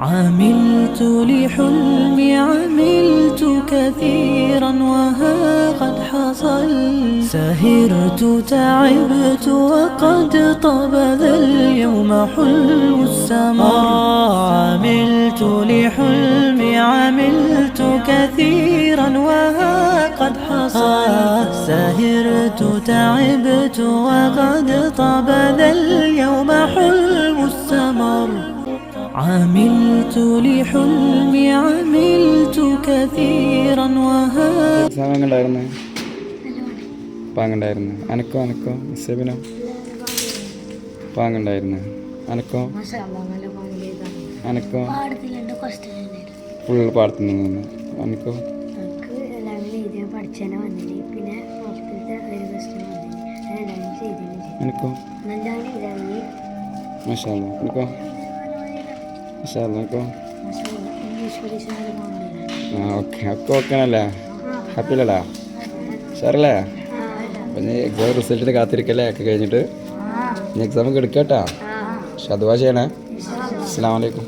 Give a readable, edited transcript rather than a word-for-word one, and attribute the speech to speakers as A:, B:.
A: عملت لحلمي عملت كثيرا وها قد حصل سهرت تعبت وقد طاب ذا اليوم حلو السمر عملت لحلمي عملت كثيرا وها قد حصل سهرت تعبت وقد طاب ذا اليوم حلو السمر عملت لحلمي عملت كثيرا وها
B: പാങ്ങുണ്ടായിരുന്നു. അനക്കോ സെബിനോ പാങ്ങുണ്ടായിരുന്നു. അനക്കോ full പാടത്തു നിന്ന്. അനക്കോ അനക്കോ മാഷാഅല്ലാ. അനക്കോ മാഷാഅല്ലാ. അനക്കോ okay ഒക്കെ ഓക്കെയാണല്ലേ? Happy അല്ലടാ? ഷാറല്ലേ? അപ്പം നീ എക്സാം റിസൾട്ടിന് കാത്തിരിക്കല്ലേ? ഒക്കെ കഴിഞ്ഞിട്ട് നീ എക്സാമൊക്കെ എടുക്കട്ടാ. പക്ഷെ അതുവാ ചെയ്യണേ. അസ്സലാമു അലൈക്കും.